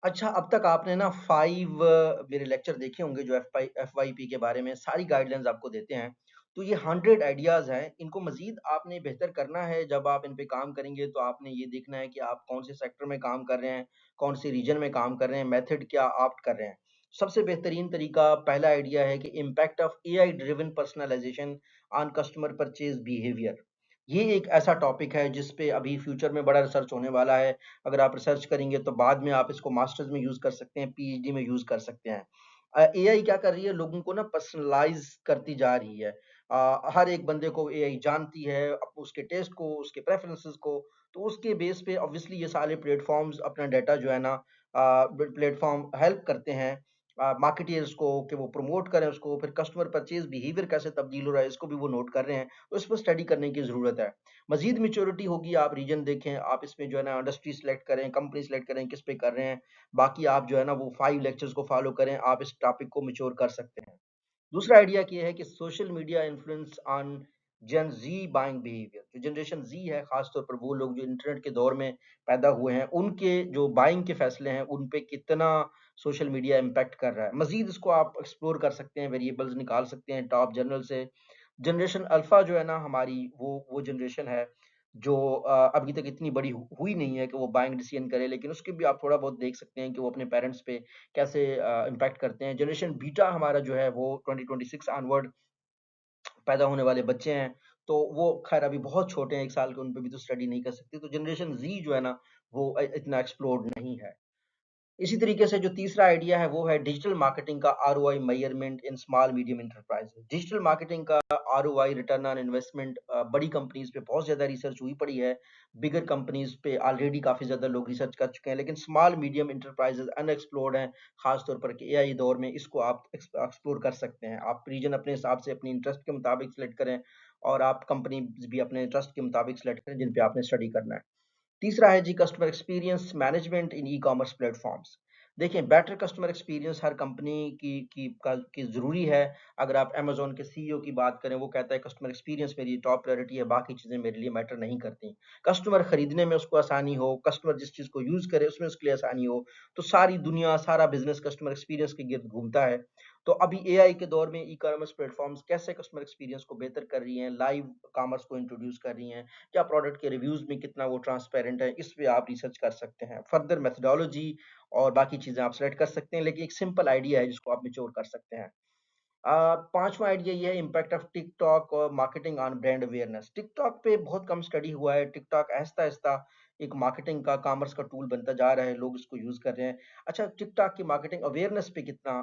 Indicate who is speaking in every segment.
Speaker 1: अच्छा, अब तक आपने ना 5 मेरे लेक्चर देखे होंगे जो एफवाईपी के बारे में सारी गाइडलाइंस आपको देते हैं। तो ये 100 आइडियाज़ हैं, इनको मज़ीद आपने बेहतर करना है। जब आप इन पे काम करेंगे तो आपने ये देखना है कि आप कौन से सेक्टर में काम कर रहे हैं, कौन से रीजन में काम कर रहे हैं, मेथड क्या ऑप्ट कर रहे हैं। सबसे बेहतरीन तरीका पहला आइडिया है कि impact of AI driven personalisation on customer purchase behaviour. ये एक ऐसा टॉपिक है जिस पे अभी फ्यूचर में बड़ा रिसर्च होने वाला है। अगर आप रिसर्च करेंगे तो बाद में आप इसको मास्टर्स में यूज़ कर सकते हैं, पीएचडी में यूज़ कर सकते हैं। एआई क्या कर रही है, लोगों को ना पर्सनलाइज़ करती जा रही है। हर एक बंदे को एआई जानती है, उसके टेस्ट को, उसके प्रेफ़रेंसेस को, तो उसके बेस पे ऑब्वियसली ये सारे प्लेटफ़ॉर्म्स अपना डाटा जो है ना प्लेटफ़ॉर्म हेल्प करते हैं मार्केटियर्स को कि वो प्रमोट करें उसको, फिर कस्टमर परचेज़ बिहेवियर कैसे तब्दील हो रहा है, इसको भी वो नोट कर रहे हैं। तो इस पे स्टडी करने की ज़रूरत है। मज़ीद मैच्योरिटी होगी, आप रीजन देखें, आप इसमें जो है ना इंडस्ट्री सिलेक्ट करें, कंपनी सिलेक्ट करें, किस पे कर रहे हैं। बाकी आप जो है ना वो 5 लेक्चर्स को फॉलो करें, आप इस टॉपिक को मैच्योर कर सकते हैं। दूसरा आइडिया ये है कि social media influence on Gen Z buying behaviour. जो जनरेशन ज़ी है, खास तौर पर वो लोग जो इंटरनेट के दौर में पैदा हुए हैं, उनके जो बाइंग के फैसले हैं, उन पे कितना सोशल मीडिया इम्पैक्ट कर रहा है। मज़ीद इसको आप एक्सप्लोर कर सकते हैं, वेरिएबल्स निकाल सकते हैं टॉप जर्नल से। जनरेशन अल्फा जो है ना हमारी वो जनरेशन है जो अभी तक इतनी बड़ी हुई नहीं है कि वो बाइंग डिसीजन करे, लेकिन उसके भी आप थोड़ा बहुत देख सकते हैं कि वो अपने पेरेंट्स पे कैसे इम्पैक्ट करते हैं। जनरेशन बीटा हमारा जो है वो 2026 ऑनवर्ड पैदा होने वाले बच्चे हैं, तो वो ख़ैर अभी बहुत छोटे हैं, 1 साल के, उन पे भी तो स्टडी नहीं कर सकते। तो जनरेशन ज़ी जो है ना वो इतना एक्सप्लोर्ड नहीं है। इसी तरीके से जो तीसरा आइडिया है वो है डिजिटल मार्केटिंग का ROI measurement in small medium enterprises. Digital marketing का आरओआई रिटर्न ऑन इन्वेस्टमेंट बड़ी कंपनीज पे बहुत ज़्यादा रिसर्च हुई पड़ी है। बिगर कंपनीज पे ऑलरेडी काफ़ी ज़्यादा लोग रिसर्च कर चुके हैं, लेकिन स्मॉल मीडियम एंटरप्राइजेज अनएक्सप्लोर्ड हैं, खास तौर पर कि एआई दौर में इसको आप एक्सप्लोर कर सकते हैं। आप रीजन अपने हिसाब से अपनी इंटरेस्ट के मुताबिक सेलेक्ट करें और आप कंपनी भी अपने इंटरेस्ट के मुताबिक सेलेक्ट करें जिन पे आपने स्टडी करना है। तीसरा है जी कस्टमर एक्सपीरियंस मैनेजमेंट इन ई-कॉमर्स प्लेटफ़ॉर्म्स। देखिए, बेटर कस्टमर एक्सपीरियंस हर कंपनी की ज़रूरी है। अगर आप अमेज़न के सीईओ की बात करें, वो कहता है कस्टमर एक्सपीरियंस मेरी टॉप प्रायोरिटी है, बाकी चीज़ें मेरे लिए मैटर नहीं करती। कस्टमर खरीदने में उसको आसानी हो, कस्टमर जिस चीज़ को यूज़ करे उसमें उसके लिए आसानी हो, तो सारी दुनिया, सारा बिज़नेस कस्टमर एक्सपीरियंस के गिर्द घूमता है। तो अभी एआई के दौर में ई-कॉमर्स प्लेटफ़ॉर्म्स कैसे कस्टमर एक्सपीरियंस को बेहतर कर रही हैं, लाइव कॉमर्स को इंट्रोड्यूस कर रही हैं, क्या प्रोडक्ट के रिव्यूज़ में कितना वो ट्रांसपेरेंट है, इस पे आप रिसर्च कर सकते हैं। फर्दर मेथोडोलॉजी और बाकी चीज़ें आप सेलेक्ट कर सकते हैं, लेकिन एक सिंपल आइडिया है जिसको आप मैच्योर कर सकते हैं। 5वाँ आइडिया ये है इम्पैक्ट ऑफ टिकटॉक और marketing on brand awareness. TikTok पे बहुत कम स्टडी हुआ है। टिकटॉक आहिस्ता-आहिस्ता एक मार्केटिंग का, कॉमर्स का टूल बनता जा रहा है, लोग इसको यूज़ कर रहे हैं। अच्छा, टिकटॉक की मार्केटिंग अवेयरनेस पे कितना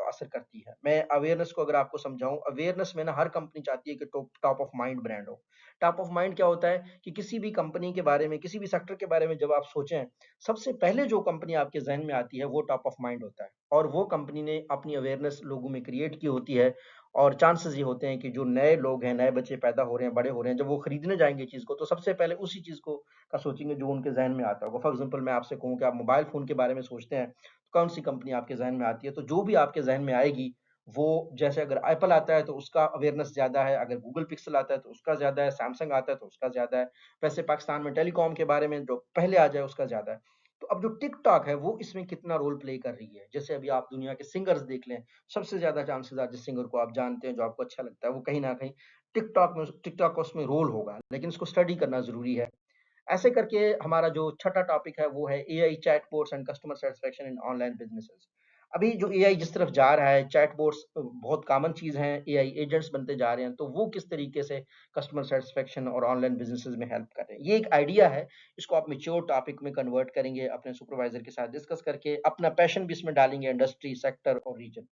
Speaker 1: असर करती है? मैं अवेयरनेस को अगर आपको समझाऊँ, अवेयरनेस में ना हर कंपनी चाहती है कि top top of mind brand हो। टॉप ऑफ माइंड क्या होता है कि किसी भी कंपनी के बारे में, किसी भी सेक्टर के बारे में जब आप सोचें, सबसे पहले जो कंपनी आपके ज़हन में आती है, वो टॉप ऑफ माइंड होता है और वो कंपनी ने अपनी अवेयरनेस लोगों में क्रिएट की होती है और चांसेस ये होते हैं कि जो नए लोग हैं, नए बच्चे पैदा हो रहे हैं, बड़े हो रहे हैं, जब वो खरीदने जाएँगे चीज़ को, तो सबसे पहले उसी चीज़ को का सोचेंगे जो उनके ज़हन में आता होगा। फॉर एग्ज़ाम्पल मैं आपसे कहूँ कि आप मोबाइल फ़ोन के बारे में सोचते हैं, तो कौन-सी कंपनी आपके ज़हन में आती है? तो जो भी आपके ज़हन में आएगी, वो जैसे अगर एप्पल आता है, तो उसका अवेयरनेस ज़्यादा है, अगर गूगल पिक्सेल आता है, तो उसका ज़्यादा है, सैमसंग आता है, तो उसका ज़्यादा है। वैसे पाकिस्तान में टेलीकॉम के बारे में जो पहले आ जाए, उसका ज़्यादा है। तो अब जो टिकटॉक है, वो इसमें कितना रोल प्ले कर रही है? जैसे अभी आप दुनिया के सिंगर्स देख लें, सबसे ज़्यादा चांसेज़ आज जिस सिंगर को आप जानते हैं, जो आपको अच्छा लगता है, वो कहीं न कहीं टिकटॉक का उसमें रोल होगा, लेकिन इसको स्टडी करना ज़रूरी है। ऐसे करके हमारा जो छठा टॉपिक है, वो है AI chatbots and customer satisfaction in online businesses. अभी जो एआई जिस तरफ जा रहा है, चैटबॉट्स बहुत कॉमन चीज़ हैं, एआई एजेंट्स बनते जा रहे हैं, तो वो किस तरीके से कस्टमर सैटिस्फैक्शन और ऑनलाइन बिज़नेसेस में हेल्प कर रहे हैं। ये एक आइडिया है, इसको आप मैच्योर टॉपिक में कन्वर्ट करेंगे, अपने सुपरवाइज़र के साथ डिस्कस करके, अपना पैशन भी इसमें डालेंगे, इंडस्ट्री, सेक्टर और रीजन।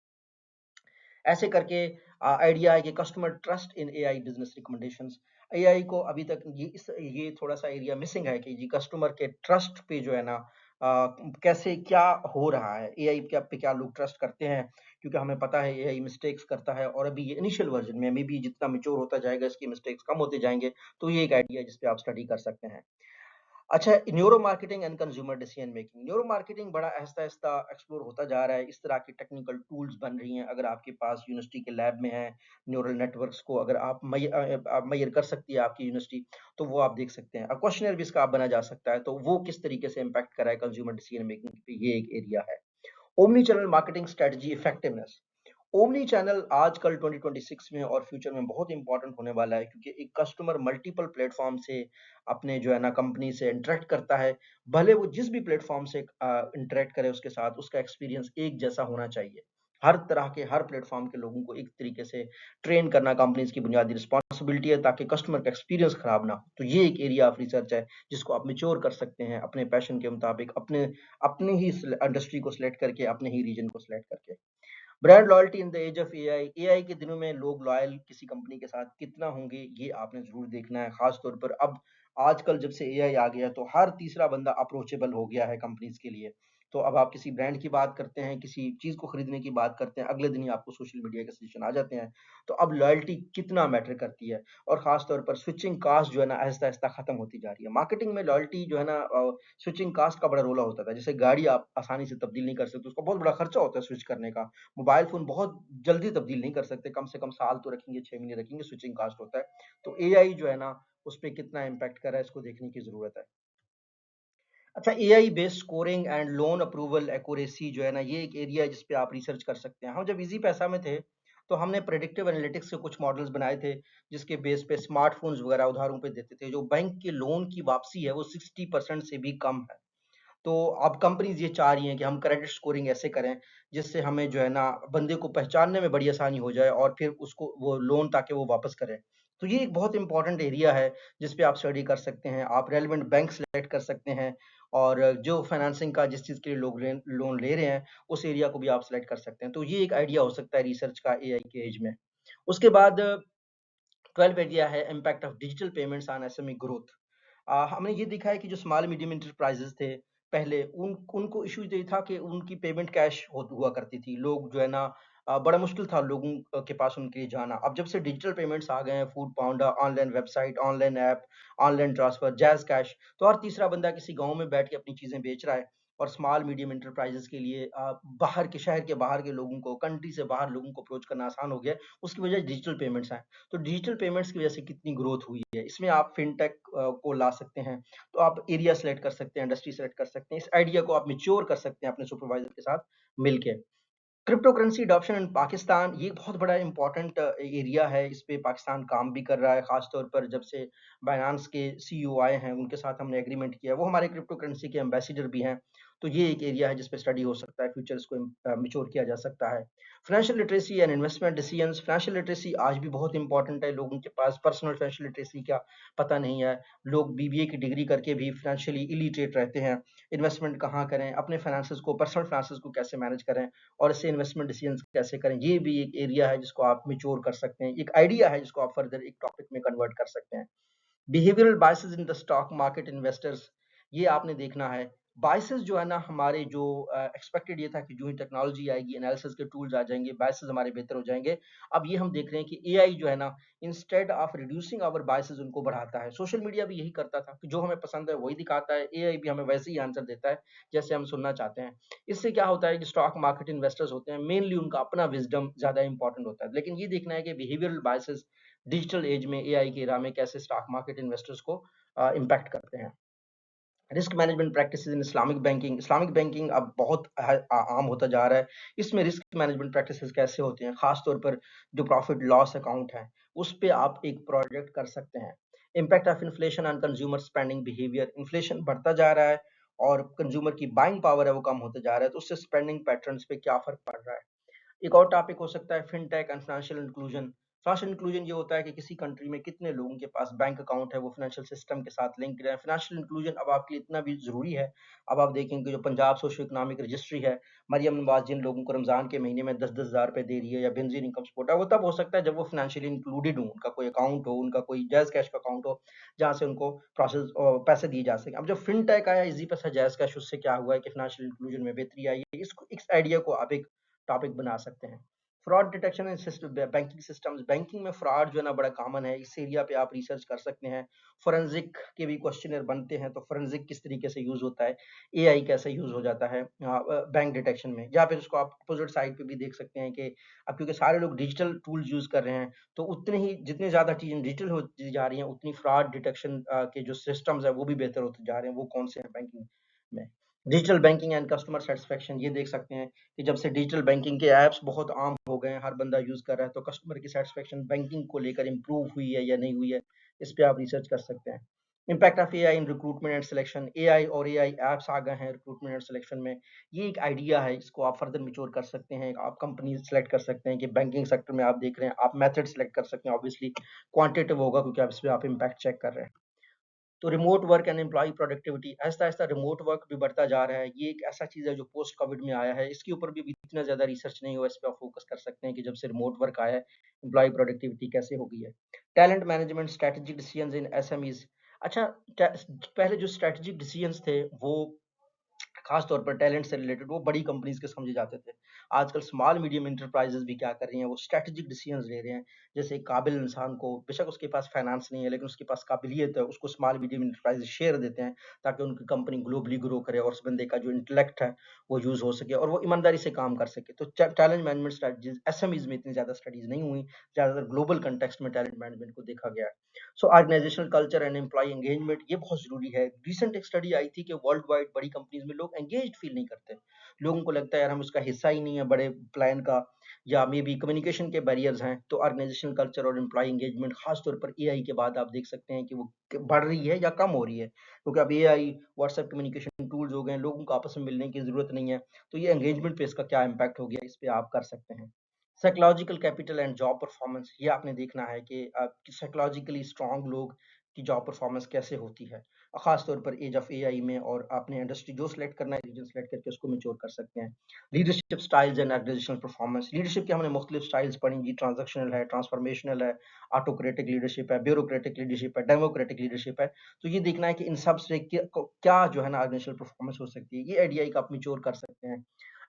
Speaker 1: ऐसे करके आइडिया है कि customer trust in AI business recommendations. AI को अभी तक ये थोड़ा-सा एरिया मिसिंग है कि जी कस्टमर के ट्रस्ट पे जो है ना कैसे क्या हो रहा है? एआई क्या लोग ट्रस्ट करते हैं? क्योंकि हमें पता है एआई मिस्टेक्स करता है और अभी ये इनिशियल वर्ज़न में, मे बी जितना मैच्योर होता जाएगा इसकी मिस्टेक्स कम होते जाएँगे। तो ये एक आइडिया है जिस पे आप स्टडी कर सकते हैं। अच्छा, neuro marketing and consumer decision making. Neuro marketing बड़ा आहिस्ता-आहिस्ता एक्सप्लोर होता जा रहा है। इस तरह की टेक्निकल टूल्स बन रही हैं। अगर आपके पास यूनिवर्सिटी के लैब में है, न्यूरल नेटवर्क्स को अगर आप मैयर कर सकती है आपकी यूनिवर्सिटी, तो वो आप देख सकते हैं। क्वेश्चनर भी इसका आप बना जा सकता है, तो वो किस तरीके से इम्पैक्ट कर रहा है कंज्यूमर डिसीजन मेकिंग पे, ये एक एरिया है। Omni channel marketing strategy effectiveness. Omni channel आजकल 2026 में और फ्यूचर में बहुत इंपॉर्टेंट होने वाला है, क्योंकि एक कस्टमर मल्टीपल प्लेटफॉर्म से अपने जो है ना कंपनी से इंटरेक्ट करता है। भले वो जिस भी प्लेटफॉर्म से इंटरेक्ट करे उसके साथ, उसका एक्सपीरियंस एक जैसा होना चाहिए। हर तरह के हर प्लेटफॉर्म के लोगों को एक तरीके से ट्रेन करना कंपनीज की बुनियादी रिस्पॉन्सिबिलिटी है, ताकि कस्टमर का एक्सपीरियंस खराब ना हो। तो ये एक एरिया ऑफ रिसर्च है जिसको आप मेच्योर कर सकते हैं अपने पैशन के मुताबिक, अपने अपने ही इंडस्ट्री को सिलेक्ट करके, अपने ही रीजन को सिलेक्ट करके। Brand loyalty in the age of AI. AI के दिनों में लोग लॉयल किसी कंपनी के साथ कितना होंगे, ये आपने जरूर देखना है। खास तौर पर अब आजकल जब से एआई आ गया, तो हर तीसरा बंदा अप्रोचेबल हो गया है कंपनीज के लिए। तो अब आप किसी ब्रांड की बात करते हैं, किसी चीज को खरीदने की बात करते हैं, अगले दिन ही आपको सोशल मीडिया के सजेशन आ जाते हैं। तो अब लॉयल्टी कितना मैटर करती है। और खास तौर पर स्विचिंग कास्ट जो है ना आहिस्ता आहिस्ता खत्म होती जा रही है। मार्केटिंग में लॉयल्टी जो है ना, स्विचिंग कास्ट का बड़ा रोल होता था। जैसे गाड़ी आप आसानी से तब्दील नहीं कर सकते, उसका बहुत बड़ा खर्चा होता है स्विच करने का। मोबाइल फ़ोन बहुत जल्दी तब्दील नहीं कर सकते, कम से कम साल तो रखेंगे, 6 महीने रखेंगे, स्विचिंग कॉस्ट होता है। तो एआई जो है ना, उसपे कितना इम्पैक्ट कर रहा है, इसको देखने की ज़रूरत है। अच्छा, AI based scoring and loan approval accuracy जो है ना, ये एक एरिया है जिस पे आप रिसर्च कर सकते हैं। हम जब इजी पैसा में थे, तो हमने प्रेडिक्टिव एनालिटिक्स से कुछ मॉडल्स बनाए थे, जिसके बेस पे स्मार्टफ़ोन्स वगैरह उधारों पे देते थे। जो बैंक के लोन की वापसी है, वो 60% से भी कम है। तो अब कंपनीज़ ये चाह रही हैं कि हम क्रेडिट स्कोरिंग ऐसे करें, जिससे हमें जो है ना बंदे को पहचानने में बड़ी आसानी हो जाए, और फिर उसको वो लोन ताकि वो वापस करे। तो ये एक बहुत इंपॉर्टेंट एरिया है, जिस पे आप स्टडी कर सकते हैं। आप रेलेवेंट बैंक सेलेक्ट कर सकते हैं, और जो फाइनेंसिंग का जिस चीज़ के लिए लोग लोन ले रहे हैं, उस एरिया को भी आप सेलेक्ट कर सकते हैं। तो ये एक आइडिया हो सकता है रिसर्च का एआई के एज में। उसके बाद 12 एरिया है impact of digital payments on SME growth. हमने ये देखा है कि जो स्मॉल मीडियम एंटरप्राइजेज़ थे, पहले उनको इश्यू ये था कि उनकी पेमेंट कैश हुआ करती थी। लोग जो है ना, बड़ा मुश्किल था लोगों के पास उनके लिए जाना। अब जब से डिजिटल पेमेंट्स आ गए हैं, Foodpanda, online website, online app, online transfer, JazzCash, तो हर तीसरा बंदा किसी गाँव में बैठ के अपनी चीज़ें बेच रहा है। और स्मॉल मीडियम एंटरप्राइजेज़ के लिए बाहर के शहर के बाहर के लोगों को, कंट्री से बाहर लोगों को अप्रोच करना आसान हो गया है। उसकी वजह डिजिटल पेमेंट्स हैं। तो डिजिटल पेमेंट्स की वजह से कितनी ग्रोथ हुई है, इसमें आप फिनटेक को ला सकते हैं। तो आप एरिया सेलेक्ट कर सकते हैं, इंडस्ट्री सेलेक्ट कर सकते हैं। इस आइडिया को आप मैच्योर कर सकते हैं अपने सुपरवाइजर के साथ मिलके। Crypto currency adoption in Pakistan, ये बहुत बड़ा इम्पोर्टेंट एरिया है। इस पे पाकिस्तान काम भी कर रहा है, खास तौर पर जब से बायनांस के सीईओ आए हैं, उनके साथ हमने एग्रीमेंट किया है। वो हमारे क्रिप्टो करेंसी के एम्बेसडर भी हैं। तो ये एक एरिया है जिस पे स्टडी हो सकता है, फ्यूचर इसको मैच्योर किया जा सकता है। Financial literacy and investment decisions. Financial literacy आज भी बहुत इंपॉर्टेंट है। लोगों के पास पर्सनल फाइनेंशियल लिटरेसी का पता नहीं है। लोग बीबीए की डिग्री करके भी फाइनेंशियली इलिटरेट रहते हैं। इन्वेस्टमेंट कहाँ करें, अपने फाइनेंसेस को, पर्सनल फाइनेंसेस को कैसे मैनेज करें, और इससे इन्वेस्टमेंट डिसीजंस कैसे करें, ये भी एक एरिया है जिसको आप मैच्योर कर सकते हैं। एक आइडिया है जिसको आप फर्दर एक टॉपिक में कन्वर्ट कर सकते हैं। Behavioural biases in the stock market investors, ये आपने देखना है। बायसेस जो है ना, हमारे जो एक्सपेक्टेड ये था कि जो ही टेक्नोलॉजी आएगी, एनालिसिस के टूल्स आ जाएंगे, बायसेस हमारे बेहतर हो जाएंगे। अब ये हम देख रहे हैं कि एआई जो है ना, instead of reducing our biases, उनको बढ़ाता है। सोशल मीडिया भी यही करता था कि जो हमें पसंद है वही दिखाता है। एआई भी हमें वैसे ही आंसर देता है जैसे हम सुनना चाहते हैं। इससे क्या होता है कि स्टॉक मार्केट इन्वेस्टर्स होते हैं, मेनली उनका अपना विजडम ज्यादा इंपॉर्टेंट होता है। लेकिन ये देखना है कि बिहेवियरल बायसेस डिजिटल एज में, एआई की एरा में, कैसे स्टॉक मार्केट इन्वेस्टर्स को इम्पैक्ट करते हैं। रिस्क मैनेजमेंट प्रैक्टिसेस इन इस्लामिक बैंकिंग। इस्लामिक बैंकिंग अब बहुत आम होता जा रहा है। इसमें रिस्क मैनेजमेंट प्रैक्टिसेस कैसे होते हैं, खास तौर पर जो प्रॉफिट लॉस अकाउंट है, उस पे आप एक प्रोजेक्ट कर सकते हैं। Impact of inflation on consumer spending behaviour. Inflation बढ़ता जा रहा है, और कंज्यूमर की बाइंग पावर है वो कम होते जा रहा है, तो उससे स्पेंडिंग पैटर्न्स पे क्या फर्क पड़ रहा है। एक और टॉपिक हो सकता है fintech and financial inclusion. Financial inclusion ये होता है कि किसी कंट्री में कितने लोगों के पास बैंक अकाउंट है, वो फाइनेंशियल सिस्टम के साथ लिंक है। फाइनेंशियल इंक्लूजन अब आपके लिए इतना भी जरूरी है। अब आप देखेंगे जो पंजाब सोशो इकोनॉमिक रजिस्ट्री है, मरियम नवाज जिन लोगों को रमजान के महीने में 10-10 हज़ार रुपए दे रही है, या बेनजीर इनकम सपोर्ट है, वो तब हो सकता है जब वो फाइनेंशियली इंक्लूडेड हो, उनका कोई अकाउंट हो, उनका कोई जायज कैश का अकाउंट हो, जहाँ से उनको प्रोसेस पैसे दिए जा सके। अब जब फिनटेक आया, इजी पैसा, जायज कैश, उससे क्या हुआ है कि फाइनेंशियल इंक्लूजन में बेहतरी आई है। इस आइडिया को आप एक टॉपिक बना सकते हैं। Fraud detection in banking systems, banking में फ्रॉड जो है ना बड़ा कॉमन है, इस एरिया पे आप रिसर्च कर सकते हैं। फोरेंसिक के भी क्वेश्चनर बनते हैं, तो फोरेंसिक किस तरीके से यूज होता है, एआई कैसे यूज हो जाता है बैंक डिटेक्शन में, या फिर उसको आप अपोजिट साइड पे भी देख सकते हैं कि अब क्योंकि सारे लोग डिजिटल टूल्स यूज कर रहे हैं, तो उतने ही जितने ज्यादा चीजें डिजिटल होती जा रही हैं, उतनी फ्रॉड डिटेक्शन के जो सिस्टम्स है वो भी बेहतर होते जा रहे हैं। वो कौन से हैं बैंकिंग में? Digital banking and customer satisfaction, ये देख सकते हैं कि जब से डिजिटल बैंकिंग के ऐप्स बहुत आम हो गए हैं, हर बंदा यूज कर रहा है, तो कस्टमर की सेटिस्फेक्शन बैंकिंग को लेकर इंप्रूव हुई है या नहीं हुई है, इस पे आप रिसर्च कर सकते हैं। Impact of AI in recruitment and selection, AI और एआई एप्स आ गए हैं रिक्रूटमेंट एंड सिलेक्शन में, ये एक आइडिया है, इसको आप फर्दर मिच्योर कर सकते हैं। आप कंपनी सेलेक्ट कर सकते हैं कि बैंकिंग सेक्टर में आप देख रहे हैं, आप मेथड सेलेक्ट कर सकते हैं, ऑब्वियसली क्वांटिटेटिव होगा क्योंकि आप इस पे आप इम्पैक्ट चेक कर रहे हैं। तो remote work and employee productivity, आहिस्ता-आहिस्ता रिमोट वर्क भी बढ़ता जा रहा है। ये एक ऐसा चीज़ है जो पोस्ट कोविड में आया है। इसके ऊपर भी अभी इतना ज़्यादा रिसर्च नहीं हुआ, इस पे आप फोकस कर सकते हैं कि जब से रिमोट वर्क आया है, एम्प्लॉय प्रोडक्टिविटी कैसे हो गई है। Talent management, strategic decisions in SMEs. अच्छा, ट पहले जो स्ट्रैटेजिक डिसीजंस थे, वो खास तौर पर टैलेंट से रिलेटेड वो बड़ी कंपनीज के समझे जाते थे। आजकल स्मॉल मीडियम एंटरप्राइजेस भी क्या कर रही हैं, वो स्ट्रैटेजिक डिसीजंस ले रहे हैं। जैसे एक काबिल इंसान को, बेशक उसके पास फाइनेंस नहीं है, लेकिन उसके पास काबिलियत है, उसको स्मॉल मीडियम एंटरप्राइजेस शेयर देते हैं ताकि उनकी कंपनी ग्लोबली ग्रो करे और उस बंदे का जो इंटेलेक्ट है वो यूज हो सके और वो ईमानदारी से काम कर सके। तो टैलेंट मैनेजमेंट स्ट्रेटजीज एसएमईज में इतनी ज्यादा स्टडीज नहीं हुई, ज्यादातर ग्लोबल कंटेक्स्ट में टैलेंट मैनेजमेंट को देखा गया है। So organisational culture and employee engagement, ये बहुत जरूरी है। रिसेंट एक स्टडी आई थी कि वर्ल्ड वाइड बड़ी कंपनीज में लोग एंगेज्ड फील नहीं करते। लोगों को लगता है यार हम उसका हिस्सा ही नहीं है बड़े प्लान का, या मे बी कम्युनिकेशन के बैरियर्स हैं। तो ऑर्गेनाइजेशनल कल्चर और एम्प्लॉय एंगेजमेंट खास तौर पर एआई के बाद आप देख सकते हैं कि वो बढ़ रही है या कम हो रही है, क्योंकि अब एआई व्हाट्सएप कम्युनिकेशन टूल्स हो गए हैं, लोगों को आपस में मिलने की जरूरत नहीं है। तो ये एंगेजमेंट पे इसका क्या इम्पैक्ट हो गया, इस पे आप कर सकते हैं। Psychological capital and job performance, ये आपने देखना है कि साइकोलॉजिकली स्ट्रांग लोग की जॉब परफॉर्मेंस कैसे होती है, खास तौर पर एज ऑफ एआई में। और आपने इंडस्ट्री जो सिलेक्ट करना है, रीजन सिलेक्ट करके उसको मेच्योर कर सकते हैं। Leadership styles and organisational performance, leadership के हमने मुख्तलिफ स्टाइल्स पढ़ी जी, ट्रांजेक्शनल है, ट्रांसफॉर्मेशनल है, ऑटोक्रेटिक लीडरशिप है, ब्यूरोक्रेटिक लीडरशिप है, डेमोक्रेटिक लीडरशिप है। तो ये देखना है कि इन सब से क्या जो है ना ऑर्गेनाइजेशनल परफॉर्मेंस हो सकती है, ये आइडिया का आप मेच्योर कर सकते हैं।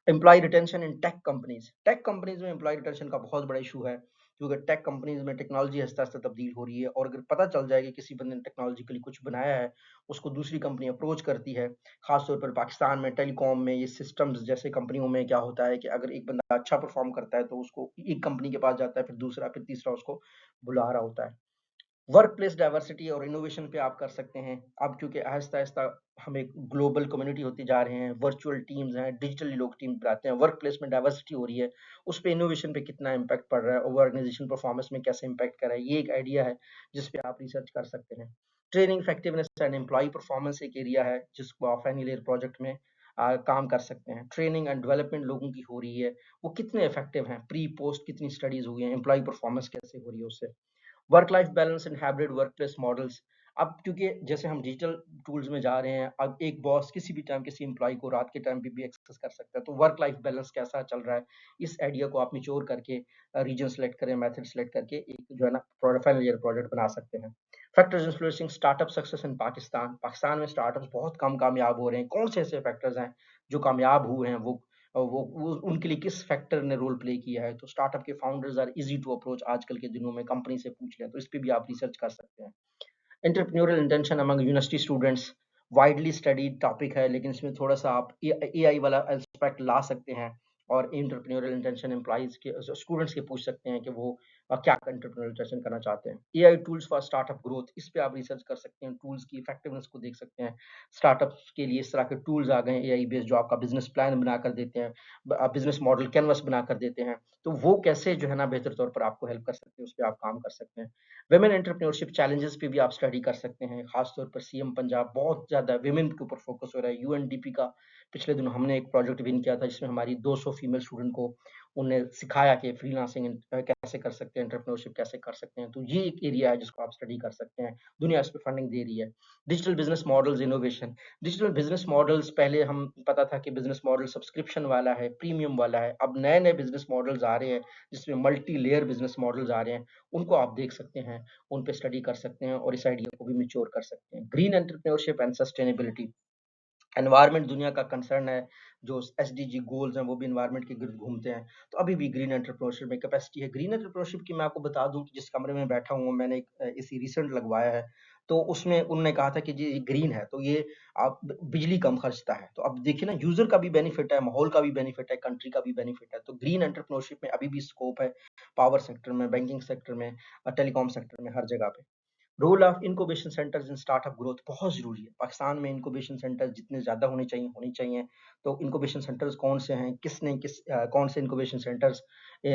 Speaker 1: एम्प्लॉय रिटेंशन इन टेक कंपनीज में एम्प्लॉय रिटेंशन का बहुत बड़ा इशू है, क्योंकि टेक कंपनीज में टेक्नोलॉजी आहिस्ता आहिस्ता तब्दील हो रही है, और अगर पता चल जाए कि किसी बंदे ने टेक्नोलॉजिकली कुछ बनाया है, उसको दूसरी कंपनी अप्रोच करती है। खास तौर पर पाकिस्तान में टेलीकॉम में ये सिस्टम्स जैसे कंपनियों में क्या होता है कि अगर एक बंदा अच्छा परफॉर्म करता है तो उसको एक कंपनी के पास जाता है, फिर दूसरा, फिर तीसरा उसको बुला रहा होता है। वर्क प्लेस डाइवर्सिटी और इनोवेशन पे आप कर सकते हैं। अब क्योंकि आहिस्ता-आहिस्ता हम एक ग्लोबल कम्युनिटी होते जा रहे हैं, वर्चुअल टीम्स हैं, डिजिटली लोग टीम बनाते हैं, वर्क प्लेस में डाइवर्सिटी हो रही है, उस पे इनोवेशन पे कितना इम्पैक्ट पड़ रहा है और ऑर्गेनाइजेशन परफॉर्मेंस में कैसे इम्पैक्ट कर रहा है, ये एक आइडिया है जिस पे आप रिसर्च कर सकते हैं। Training effectiveness and employee performance एक एरिया है जिसको आप फाइनल ईयर प्रोजेक्ट में काम कर सकते हैं। ट्रेनिंग एंड डेवलपमेंट लोगों की हो रही है, वो कितने इफेक्टिव हैं, प्री पोस्ट कितनी स्टडीज हुई हैं, एम्प्लॉय परफॉर्मेंस कैसे हो रही है उससे। Work life balance and hybrid workplace models, अब क्योंकि जैसे हम डिजिटल टूल्स में जा रहे हैं, अब एक बॉस किसी भी टाइम किसी एम्प्लॉय को रात के टाइम पे भी एक्सेस कर सकता है, तो वर्क लाइफ बैलेंस कैसा चल रहा है, इस आइडिया को आप मिच्योर करके रीजन सेलेक्ट करें, मेथड सेलेक्ट करके एक जो है ना फाइनल ईयर प्रोजेक्ट बना सकते हैं। Factors influencing startup success in Pakistan, Pakistan में स्टार्टअप्स बहुत कम कामयाब हो रहे हैं, कौन से ऐसे फैक्टर्स हैं जो कामयाब हुए हैं, वो उनके लिए किस फैक्टर ने रोल प्ले किया है। तो स्टार्टअप के founders are easy to approach, आजकल के दिनों में कंपनी से पूछ लें, तो इस पे भी आप रिसर्च कर सकते हैं। Entrepreneurial intention among university students, widely studied topic है, लेकिन इसमें थोड़ा सा आप एआई वाला एस्पेक्ट ला सकते हैं, और एंटरप्रेन्योरियल इंटेंशन एम्प्लॉइज के स्टूडेंट्स के पूछ सकते हैं कि वो क्या एंटरप्रेन्योरियल इंटेंशन करना चाहते हैं। AI tools for startup growth, इस पे आप रिसर्च कर सकते हैं, टूल्स की इफेक्टिवनेस को देख सकते हैं। स्टार्टअप्स के लिए इस तरह के टूल्स आ गए हैं एआई बेस्ड, जो आपका बिजनेस प्लान बना कर देते हैं, बिजनेस मॉडल कैनवस बना कर देते हैं, तो वो कैसे जो है ना बेहतर तौर पर आपको हेल्प कर सकते हैं, उस पर आप काम कर सकते हैं। वुमेन एंटरप्रेन्योरशिप चैलेंजेस पे भी आप स्टडी कर सकते हैं, खासतौर पर सीएम पंजाब बहुत ज़्यादा वुमेन के ऊपर फोकस हो रहा है। यूएनडीपी का पिछले दिनों हमने एक प्रोजेक्ट विन किया था, जिसमें हमारी 200 फीमेल स्टूडेंट को उन्हें सिखाया कि फ्रीलांसिंग कैसे कर सकते हैं, एंटरप्रेन्योरशिप कैसे कर सकते हैं। तो ये एक एरिया है जिसको आप स्टडी कर सकते हैं, दुनिया इस पे फंडिंग दे रही है। Digital business models innovation, digital business models, पहले हम पता था कि बिजनेस मॉडल सब्सक्रिप्शन वाला है, प्रीमियम वाला है, अब नए नए बिजनेस मॉडल्स आ रहे हैं जिसमें मल्टी लेयर बिजनेस मॉडल्स आ रहे हैं, उनको आप देख सकते हैं, उन पे स्टडी कर सकते हैं और इस आइडिया को भी मैच्योर कर सकते हैं। Green entrepreneurship and sustainability, environment दुनिया का कंसर्न है, जो एसडीजी गोल्स हैं वो भी एनवायरनमेंट के गिर्द घूमते हैं। तो अभी भी ग्रीन एंटरप्रेन्योरशिप में कैपेसिटी है। ग्रीन एंटरप्रेन्योरशिप की मैं आपको बता दूं कि जिस कमरे में बैठा हूँ मैंने एक एसी रिसेंट लगवाया है, तो उसमें उन्होंने कहा था कि जी ये ग्रीन है तो ये आप बिजली कम खर्चता है। तो अब देखिए ना, यूजर का भी बेनिफिट है, माहौल का भी बेनिफिट है, कंट्री का भी बेनिफिट है। तो ग्रीन एंटरप्रेन्योरशिप में अभी भी स्कोप है, पावर सेक्टर में, बैंकिंग सेक्टर में, टेलीकॉम सेक्टर में, हर जगह पे। Role of incubation centres in startup growth बहुत जरूरी है। पाकिस्तान में इंक्यूबेशन सेंटर जितने ज्यादा होने चाहिए। तो इंक्यूबेशन सेंटर्स कौन से हैं, कौन से इंक्यूबेशन सेंटर्स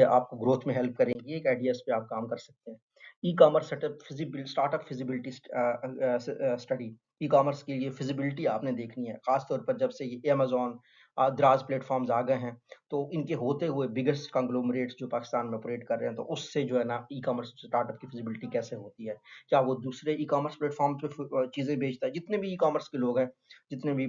Speaker 1: आपको ग्रोथ में हेल्प करेंगे, एक आइडियाज पे आप काम कर सकते हैं। E commerce setup startup feasibility study. E commerce के लिए फिजिबिलिटी आपने देखनी है, खासतौर पर जब से ये अमेजोन, द्राज प्लेटफॉर्म्स आ गए हैं, तो इनके होते हुए बिगेस्ट कंग्लोमरेट्स जो पाकिस्तान में ऑपरेट कर रहे हैं, तो उससे जो है ना ई कॉमर्स स्टार्टअप की फिजिबिलिटी कैसे होती है, क्या वो दूसरे ई कॉमर्स प्लेटफॉर्म पे चीजें बेचता है। जितने भी ई कॉमर्स के लोग हैं, जितने भी,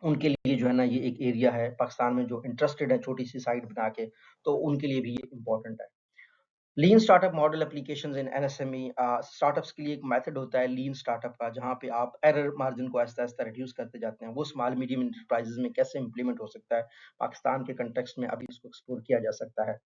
Speaker 1: उनके लिए जो है ना ये एक एरिया है पाकिस्तान में, जो इंटरेस्टेड है छोटी सी साइट बना के, तो उनके लिए भी ये इंपॉर्टेंट है। लीन startup model applications in NSME. Startups के लिए एक मेथड होता है लीन स्टार्टअप का, जहाँ पे आप एरर मार्जिन को आहिस्ता आहिस्ता रिड्यूस करते जाते हैं। वो स्मॉल मीडियम इंटरप्राइजेज में कैसे इंप्लीमेंट हो सकता है, पाकिस्तान के कंटेक्स्ट में अभी इसको एक्सप्लोर किया जा सकता है।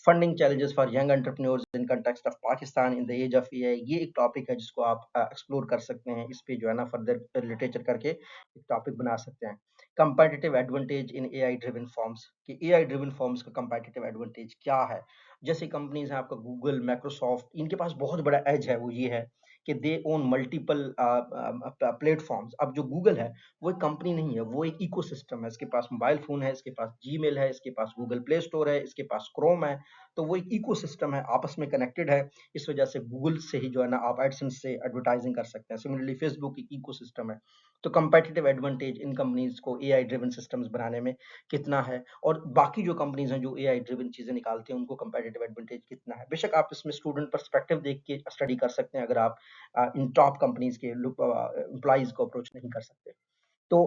Speaker 1: Funding challenges for young entrepreneurs in context of Pakistan in the age of AI, ये एक टॉपिक है जिसको आप एक्सप्लोर कर सकते हैं। इस पे जो है ना फर्दर लिटरेचर करके एक टॉपिक बना सकते हैं। Competitive advantage in AI driven forms, कि एआई ड्रिवन फॉर्म्स का कंपेटिटिव एडवांटेज क्या है। जैसे कंपनीज हैं आपका गूगल, माइक्रोसॉफ्ट, इनके पास बहुत बड़ा एज है, वो ये है कि दे ओन मल्टीपल प्लेटफॉर्म्स। अब जो गूगल है वो एक कंपनी नहीं है, वो एक इकोसिस्टम है। इसके पास मोबाइल फोन है, इसके पास जीमेल है, इसके पास गूगल प्ले स्टोर है, इसके पास क्रोम है। तो वो एक इकोसिस्टम है, आपस में कनेक्टेड है। इस वजह से गूगल से ही जो है ना आप एडसेंस से एडवर्टाइजिंग कर सकते हैं। सिमिलरली फेसबुक एक इकोसिस्टम है। तो कंपेटिटिव एडवांटेज इन कंपनीज को एआई ड्रिवन सिस्टम्स बनाने में कितना है, और बाकी जो कंपनीज हैं जो एआई ड्रिवन चीजें निकालते हैं, उनको कंपेटिटिव एडवांटेज कितना है। बेशक आप इसमें स्टूडेंट पर्सपेक्टिव देख के स्टडी कर सकते हैं, अगर आप इन टॉप कंपनीज के एम्प्लॉइज को अप्रोच नहीं कर सकते। तो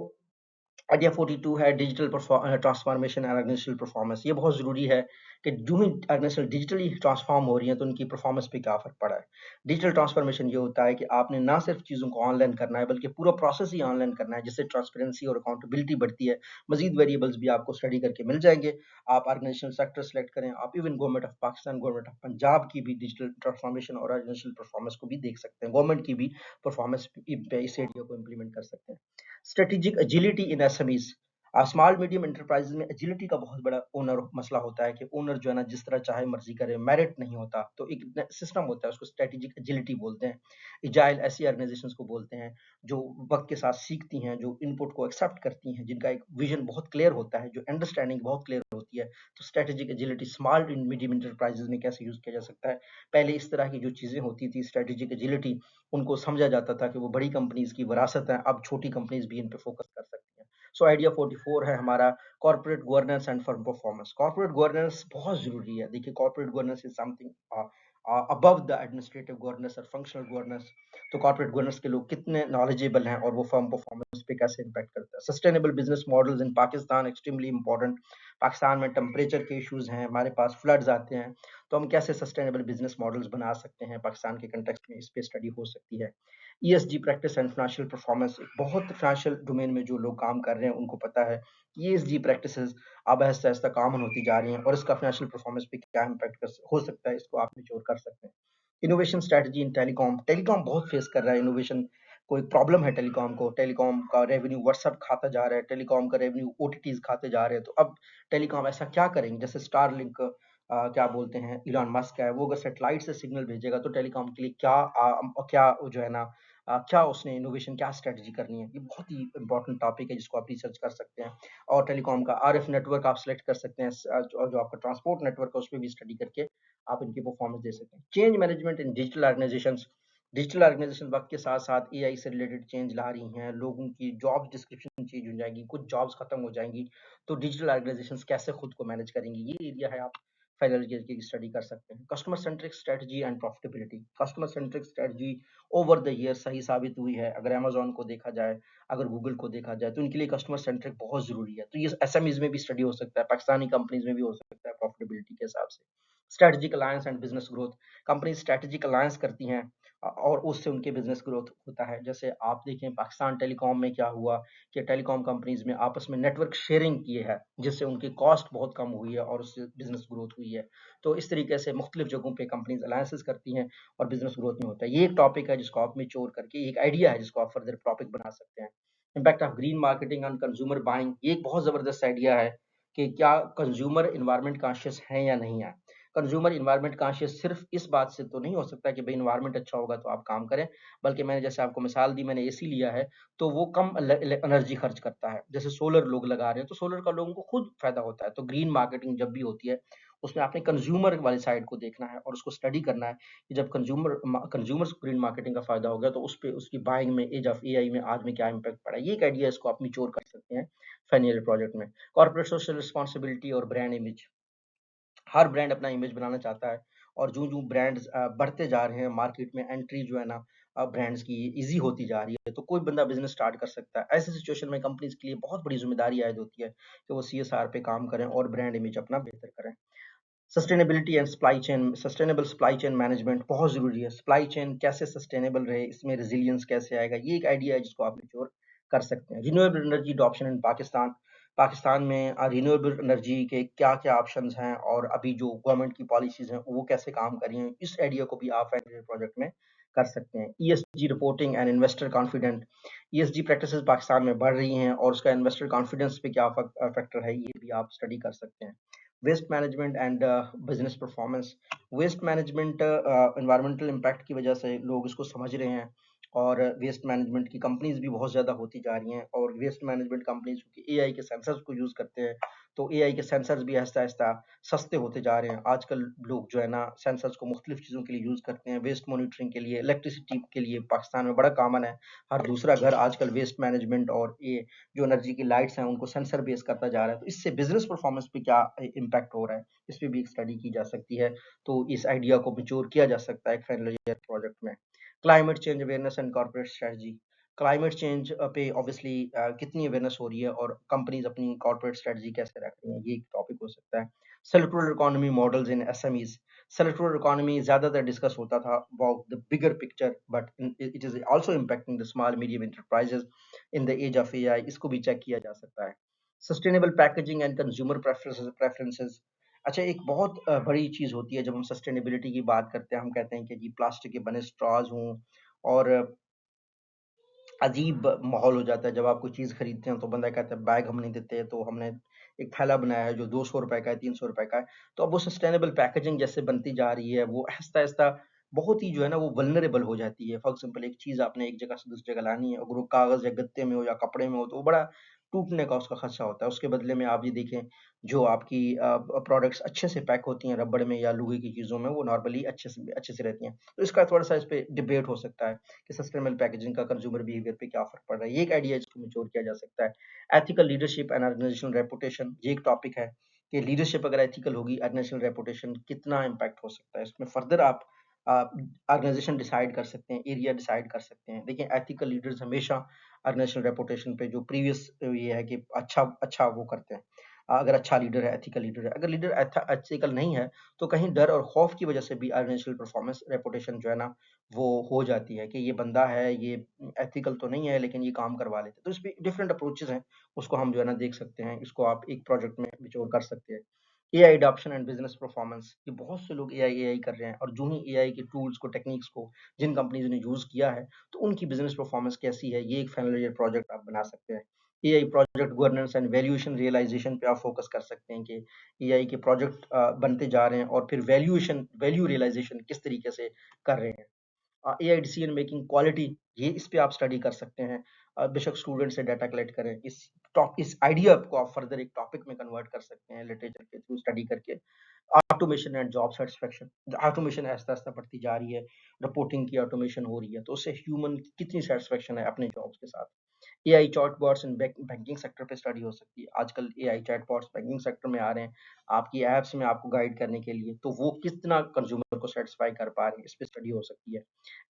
Speaker 1: आइडिया 42 है digital transformation and organisational performance. ये बहुत जरूरी है कि जो ही ऑर्गेनाइजेशन डिजिटली ट्रांसफॉर्म हो रही है तो उनकी परफॉर्मेंस पे क्या फर्क पड़ा है। डिजिटल ट्रांसफॉर्मेशन ये होता है कि आपने ना सिर्फ चीज़ों को ऑनलाइन करना है, बल्कि पूरा प्रोसेस ही ऑनलाइन करना है, जिससे ट्रांसपेरेंसी और अकाउंटेबिलिटी बढ़ती है। मजीद वेरिएबल्स भी आपको स्टडी करके मिल जाएंगे। आप ऑर्गेनाइजेशनल सेक्टर सेलेक्ट करें, आप even government of Pakistan, government of Punjab की भी डिजिटल ट्रांसफॉर्मेशन और ऑर्गेनाइजेशनल परफॉर्मेंस को भी देख सकते हैं। गवर्नमेंट की भी परफॉर्मेंस इस एरिया को इम्प्लीमेंट कर सकते हैं। स्ट्रेटेजिक एजिलिटी इन एसएमईज। स्मॉल मीडियम एंटरप्राइजेज में एजिलिटी का बहुत बड़ा ओनर मसला होता है कि ओनर जो है ना जिस तरह चाहे मर्जी करे, मेरिट नहीं होता। तो एक सिस्टम होता है, उसको स्ट्रेटेजिक एजिलिटी बोलते हैं। इजाइल ऐसी ऑर्गेनाइजेशंस को बोलते हैं जो वक्त के साथ सीखती हैं, जो इनपुट को एक्सेप्ट करती हैं, जिनका एक विजन बहुत क्लियर होता है, जो अंडरस्टैंडिंग बहुत क्लियर होती है। तो strategic agility small and medium enterprises में कैसे यूज किया जा सकता है। पहले इस तरह की जो चीजें होती थी स्ट्रेटेजिक एजिलिटी, उनको समझा जाता था कि वो बड़ी कंपनीज की विरासत है। अब छोटी कंपनीज भी इन पे फोकस कर सकती हैं। सो आइडिया 44 है हमारा corporate governance and firm performance. Corporate governance बहुत जरूरी है। देखिए, corporate governance is something above the administrative governance और फंक्शनल गवर्नेंस। तो कॉर्पोरेट गवर्नेंस के लोग कितने नॉलेजेबल हैं और वो फर्म परफॉर्मेंस पे कैसे इम्पैक्ट करता है। Sustainable business models in Pakistan extremely important. Pakistan में टेम्परेचर के इश्यूज हैं, हमारे पास फ्लड्स आते हैं, तो हम कैसे सस्टेनेबल बिजनेस मॉडल्स बना सकते हैं पाकिस्तान के कंटेक्स्ट में, इस पे स्टडी हो सकती है। ESG practice and financial performance, बहुत फाइनेंशियल डोमेन में जो लोग काम कर रहे हैं उनको पता है कि ईएसजी प्रैक्टिसेस अब आहिस्ता आहिस्ता कॉमन होती जा रही हैं, और इसका फाइनेंशियल परफॉर्मेंस पे क्या इम्पैक्ट हो सकता है, इसको आप मेजर कर सकते हैं। Innovation strategy in telecom. Telecom बहुत फेस कर रहा है इनोवेशन, कोई प्रॉब्लम है टेलीकॉम को। टेलीकॉम का रेवेन्यू व्हाट्सएप खाता जा रहा है, टेलीकॉम का रेवेन्यू ओटीटीज खाते जा रहे हैं। तो अब टेलीकॉम ऐसा क्या करेंगे, जैसे स्टारलिंक क्या बोलते हैं, इलॉन मस्क है, वो अगर सैटेलाइट से सिग्नल भेजेगा तो टेलीकॉम के लिए क्या जो है ना क्या उसने इनोवेशन, क्या स्ट्रेटजी करनी है। ये बहुत ही इंपॉर्टेंट टॉपिक है जिसको आप रिसर्च कर सकते हैं। और टेलीकॉम का आरएफ नेटवर्क आप सेलेक्ट कर सकते हैं, जो आपका ट्रांसपोर्ट नेटवर्क है उस पर भी स्टडी करके आप इनकी परफॉर्मेंस दे सकते हैं। Change management in digital organisation. Digital organisation वक्त के साथ साथ एआई से रिलेटेड चेंज ला रही हैं, लोगों की जॉब डिस्क्रिप्शन चेंज हो जाएगी, कुछ जॉब्स खत्म हो जाएंगी। तो डिजिटल ऑर्गेनाइजेशन कैसे खुद को मैनेज करेंगी, ये एरिया है, आप फाइनल ईयर की स्टडी कर सकते हैं। Customer centric strategy and profitability. Customer centric strategy over the year सही साबित हुई है। अगर अमेजोन को देखा जाए, अगर गूगल को देखा जाए, तो इनके लिए कस्टमर सेंट्रिक बहुत जरूरी है। तो ये एसएमईज में भी स्टडी हो सकता है, पाकिस्तानी कंपनीज में भी हो सकता है प्रॉफिटेबिलिटी के हिसाब से। Strategic alliance and business growth. Company strategic alliance करती हैं और उससे उनके बिज़नेस ग्रोथ होता है। जैसे आप देखें पाकिस्तान टेलीकॉम में क्या हुआ कि टेलीकॉम कंपनीज़ में आपस में नेटवर्क शेयरिंग की है, जिससे उनकी कॉस्ट बहुत कम हुई है और उससे बिज़नेस ग्रोथ हुई है। तो इस तरीके से मुख्तलिफ जगहों पे कंपनीज़ अलायंसेस करती हैं और बिज़नेस ग्रोथ में होता है। ये एक टॉपिक है जिसको आप मैच्योर करके एक आइडिया है जिसको आप फर्दर टॉपिक बना सकते हैं। Impact of green marketing on consumer buying, ये एक बहुत ज़बरदस्त आइडिया है कि क्या कंज्यूमर एनवायरनमेंट कॉन्शियस हैं या नहीं है। कंज्यूमर एनवायरनमेंट कॉन्शियस सिर्फ इस बात से तो नहीं हो सकता कि भाई एनवायरनमेंट अच्छा होगा तो आप काम करें, बल्कि मैंने जैसे आपको मिसाल दी, मैंने एसी लिया है तो वो कम एनर्जी खर्च करता है। जैसे सोलर लोग लगा रहे हैं तो सोलर का लोगों को खुद फायदा होता है। तो ग्रीन मार्केटिंग जब भी होती है उसमें आपने कंज्यूमर वाली साइड को देखना है और उसको स्टडी करना है कि जब कंज्यूमर्स को ग्रीन मार्केटिंग का फायदा हो गया तो उस पे उसकी बाइंग में एज ऑफ एआई में आज में क्या इम्पैक्ट पड़ा है। ये एक आइडिया, इसको आप मिच्योर कर सकते हैं फाइनल प्रोजेक्ट में। कॉर्पोरेट सोशल रिस्पॉन्सिबिलिटी और ब्रांड इमेज, हर ब्रांड अपना इमेज बनाना चाहता है और जो ब्रांड्स बढ़ते जा रहे हैं मार्केट में, एंट्री जो है ना ब्रांड्स की इजी होती जा रही है, तो कोई बंदा बिजनेस स्टार्ट कर सकता है। ऐसे सिचुएशन में कंपनीज के लिए बहुत बड़ी जिम्मेदारी आयद होती है कि वो सीएसआर पे काम करें और ब्रांड इमेज अपना बेहतर करें। Sustainability and supply chain, sustainable supply chain management बहुत जरूरी है। सप्लाई चेन कैसे सस्टेनेबल रहे, इसमें रेजिलियंस कैसे आएगा, ये एक आइडिया है जिसको आप मेच्योर कर सकते हैं। Renewable energy adoption in Pakistan, Pakistan में रिन्यूएबल एनर्जी के क्या क्या ऑप्शंस हैं और अभी जो गवर्नमेंट की पॉलिसीज हैं वो कैसे काम कर रही हैं, इस आइडिया को भी आप प्रोजेक्ट में कर सकते हैं। ESG reporting and investor confident, ESG practices Pakistan में बढ़ रही हैं और उसका इन्वेस्टर कॉन्फिडेंस पे क्या फैक्टर है, ये भी आप स्टडी कर सकते हैं। Waste management and business performance, waste management environmental impact की वजह से लोग इसको समझ रहे हैं और वेस्ट मैनेजमेंट की कंपनीज भी बहुत ज़्यादा होती जा रही हैं और वेस्ट मैनेजमेंट कंपनीज क्योंकि एआई के सेंसर्स को यूज़ करते हैं, तो एआई के सेंसर्स भी आहिस्ता आहिस्ता सस्ते होते जा रहे हैं। आजकल लोग जो है ना सेंसर्स को मुख्तलिफ चीज़ों के लिए यूज़ करते हैं, वेस्ट मॉनिटरिंग के लिए, इलेक्ट्रिसिटी के लिए पाकिस्तान में बड़ा कॉमन है। हर दूसरा घर आजकल वेस्ट मैनेजमेंट और ये जो एनर्जी की लाइट्स हैं उनको सेंसर बेस करता जा रहा है। तो इससे बिजनेस परफॉर्मेंस पे क्या इम्पैक्ट हो रहा है, इस पे भी एक स्टडी की जा सकती है। तो इस आइडिया को मैच्योर किया जा सकता है एक फाइनल ईयर प्रोजेक्ट में। Climate change awareness and corporate strategy, climate change पे ऑब्वियसली कितनी अवेयरनेस हो रही है और कंपनीज अपनी कॉर्पोरेट स्ट्रेटजी कैसे रख रही हैं, ये एक टॉपिक हो सकता है। Circular economy models in SMEs, circular economy ज्यादातर डिस्कस होता था about the bigger picture but it is also impacting the small medium enterprises in the age of AI, इसको भी चेक किया जा सकता है। Sustainable packaging and consumer preferences, अच्छा एक बहुत बड़ी चीज़ होती है जब हम सस्टेनेबिलिटी की बात करते हैं, हम कहते हैं कि जी प्लास्टिक के बने स्ट्रॉज हों और अजीब माहौल हो जाता है जब आप कोई चीज़ खरीदते हैं तो बंदा कहता है बैग हम नहीं देते, तो हमने एक थैला बनाया है जो 200 रुपए का है, 300 रुपए का है। तो अब वो सस्टेनेबल पैकेजिंग जैसे बनती जा रही है वो आहिस्ता-आहिस्ता बहुत ही जो है ना वो वल्नरेबल हो जाती है। फॉर एग्ज़ाम्पल एक चीज़ आपने एक जगह से दूसरी जगह लानी है, अगर वो कागज़ या गत्ते में हो या कपड़े में हो तो वो बड़ा टूटने का उसका खदशा होता है। उसके बदले में आप ये देखें जो आपकी प्रोडक्ट्स अच्छे से पैक होती हैं रबड़ में या लोहे की चीज़ों में, वो नॉर्मली अच्छे से रहती हैं। तो इसका थोड़ा-सा इस पे डिबेट हो सकता है कि सस्टेनेबल पैकेजिंग का कंज्यूमर बिहेवियर पे क्या फ़र्क पड़ रहा है। ये एक आइडिया है जिसको मैच्योर किया जा सकता है। Ethical leadership and organisational reputation, ये एक टॉपिक है कि लीडरशिप अगर एथिकल होगी, ऑर्गेनाइजेशनल रेपुटेशन कितना इम्पैक्ट हो सकता है। इसमें फर्दर आप ऑर्गेनाइजेशन डिसाइड कर सकते हैं, एरिया डिसाइड कर सकते हैं। देखिए एथिकल लीडर्स हमेशा ऑर्गेनाइजेशनल रेपुटेशन पे जो प्रीवियस ये है कि अच्छा वो करते हैं। अगर अच्छा लीडर है, एथिकल लीडर है। अगर लीडर एथिकल नहीं है, तो कहीं डर और खौफ की वजह से भी ऑर्गेनाइजेशनल परफॉर्मेंस रेपुटेशन जो है ना वो हो जाती है कि ये बंदा है, ये एथिकल तो नहीं है लेकिन ये काम करवा लेते हैं। तो इसमें डिफरेंट अप्रोचेस हैं, उसको हम जो है ना देख सकते हैं, इसको आप एक प्रोजेक्ट में मैच्योर कर सकते हैं। AI adoption and business performance, ये बहुत से लोग एआई कर रहे हैं और जो ही एआई के टूल्स को, टेक्निक्स को जिन कंपनीज ने यूज़ किया है, तो उनकी बिजनेस परफॉर्मेंस कैसी है, ये एक फाइनल ईयर प्रोजेक्ट आप बना सकते हैं। AI project governance and valuation realisation पे आप फोकस कर सकते हैं कि एआई के प्रोजेक्ट बनते जा रहे हैं और फिर वैल्यू रियलाइजेशन किस तरीके से कर रहे हैं। एआई डिसीजन मेकिंग क्वालिटी, ये इस पे आप स्टडी कर सकते हैं। बेशक स्टूडेंट से डाटा कलेक्ट करें, इस आइडिया को आप फर्दर एक टॉपिक में कन्वर्ट कर सकते हैं लिटरेचर के थ्रू स्टडी करके। Automation and job satisfaction, automation Aahista Aahista बढ़ती जा रही है, रिपोर्टिंग की ऑटोमेशन हो रही है, तो उससे ह्यूमन की कितनी सेटिस्फेक्शन है अपने जॉब्स के साथ। AI chatbots in banking sector पे स्टडी हो सकती है। आजकल एआई चैटबॉट्स बैंकिंग सेक्टर में आ रहे हैं, आपकी ऐप्स में आपको गाइड करने के लिए, तो वो कितना कंज्यूमर को सेटिस्फाई कर पा रहे हैं, इस पे स्टडी हो सकती है।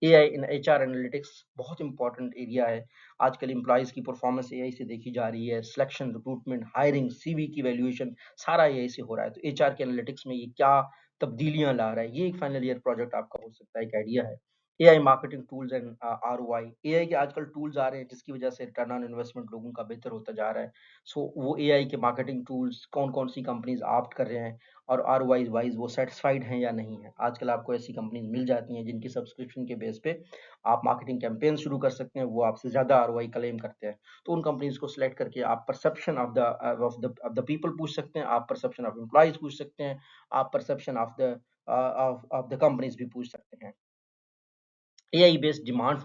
Speaker 1: एआई इन एचआर एनालिटिक्स बहुत इंपॉर्टेंट एरिया है। आजकल एम्प्लॉइज की परफॉर्मेंस एआई से देखी जा रही है, सिलेक्शन, रिक्रूटमेंट, हायरिंग, सीवी की वैल्यूएशन सारा एआई से हो रहा है। तो एचआर के एनालिटिक्स में ये क्या तब्दीलियां ला रहा है, ये एक फाइनल ईयर प्रोजेक्ट आपका हो सकता है, एक आइडिया है। AI marketing tools and ROI. AI के आजकल टूल्स आ रहे हैं जिसकी वजह से रिटर्न ऑन इन्वेस्टमेंट लोगों का बेहतर होता जा रहा है। सो वो एआई के मार्केटिंग टूल्स कौन-कौन सी कंपनीज़ ऑप्ट कर रहे हैं और आरओआई वाइज़ वो सैटिस्फाइड हैं या नहीं है। आजकल आपको ऐसी कंपनीज़ मिल जाती हैं जिनकी सब्सक्रिप्शन के बेस पे आप मार्केटिंग कैंपेन शुरू कर सकते हैं, वो आपसे ज़्यादा आरओआई क्लेम करते हैं। तो उन कंपनीज़ को सिलेक्ट करके आप परसेप्शन ऑफ द पीपल पूछ सकते हैं, आप परसेप्शन ऑफ एम्प्लॉइज़ पूछ सकते हैं, आप परसेप्शन ऑफ द कंपनीज़ भी पूछ सकते हैं। एआई बेस्ड डिमांड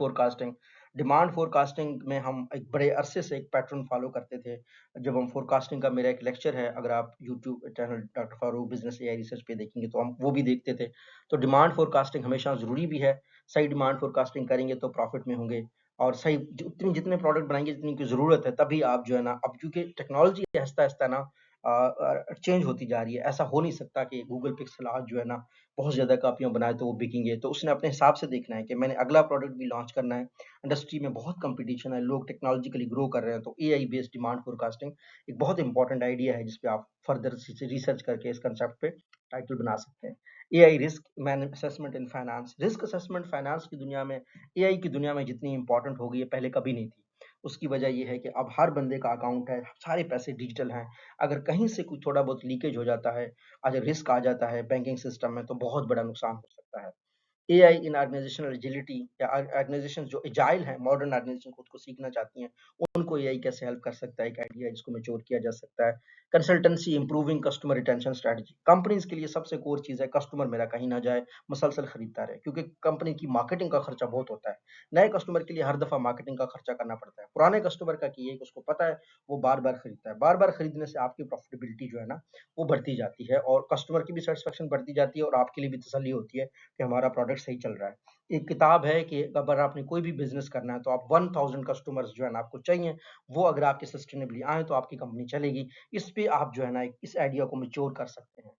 Speaker 1: फोरकास्टिंग में हम एक बड़े अरसे से एक पैटर्न फॉलो करते थे। जब हम फोरकास्टिंग का मेरा एक लेक्चर है, अगर आप YouTube channel doctor Farooq business AI research पे देखेंगे तो हम वो भी देखते थे। तो डिमांड फोरकास्टिंग हमेशा ज़रूरी भी है। सही डिमांड फोरकास्टिंग करेंगे तो प्रॉफिट में होंगे और सही उतनी जितने प्रोडक्ट बनाएंगे जितनी की ज़रूरत है तभी आप जो है ना, अब क्योंकि टेक्नोलॉजी आहिस्ता-आहिस्ता ना चेंज होती जा रही है। ऐसा हो नहीं सकता कि गूगल पिक्सेल आज जो है ना बहुत ज़्यादा कॉपियाँ बनाए तो वो बिकेंगे। तो उसने अपने हिसाब से देखना है कि मैंने अगला प्रोडक्ट भी लॉन्च करना है। इंडस्ट्री में बहुत कॉम्पिटिशन है, लोग टेक्नोलॉजिकली ग्रो कर रहे हैं, तो एआई बेस्ड डिमांड फोरकास्टिंग एक बहुत इंपॉर्टेंट आइडिया है, जिस पे आप फर्दर रिसर्च करके इस कांसेप्ट पे टाइटल बना सकते हैं। AI risk man assessment in finance. Risk assessment finance की दुनिया में, एआई की दुनिया में जितनी इंपॉर्टेंट हो गई है, पहले कभी नहीं थी। उसकी वजह ये है कि अब हर बंदे का अकाउंट है, सारे पैसे डिजिटल हैं। अगर कहीं से कुछ थोड़ा बहुत लीकेज हो जाता है, अगर रिस्क आ जाता है बैंकिंग सिस्टम में, तो बहुत बड़ा नुकसान हो सकता है। एआई इन ऑर्गेनाइजेशनल एजिलिटी, या ऑर्गेनाइजेशन जो एजाइल हैं, मॉडर्न ऑर्गेनाइजेशन खुद को सीखना चाहती हैं, उनको एआई कैसे हेल्प कर सकता है, एक आइडिया है जिसको मैच्योर किया जा सकता है। Consultancy improving customer retention strategy. Companies के लिए सबसे कोर चीज है कस्टमर मेरा कहीं ना जाए, मुसलसल खरीदता रहे, क्योंकि कंपनी की मार्केटिंग का खर्चा बहुत होता है। नए कस्टमर के लिए हर दफा मार्केटिंग का खर्चा करना पड़ता है। पुराने कस्टमर का की है कि उसको पता है, वो बार बार खरीदता है। बार बार खरीदने से आपकी प्रॉफिटेबिलिटी जो है ना, वो बढ़ती जाती है और कस्टमर की भी सेटिस्फेक्शन बढ़ती जाती है और आपके लिए भी तसल्ली होती है कि हमारा प्रोडक्ट सही चल रहा है। एक किताब है कि अगर आपने कोई भी बिज़नेस करना है तो आप 1000 कस्टमर्स जो है ना आपको चाहिए, वो अगर आपके सस्टेनेबली आएँ तो आपकी कंपनी चलेगी। इस पे आप जो है ना इस आइडिया को मैच्योर कर सकते हैं।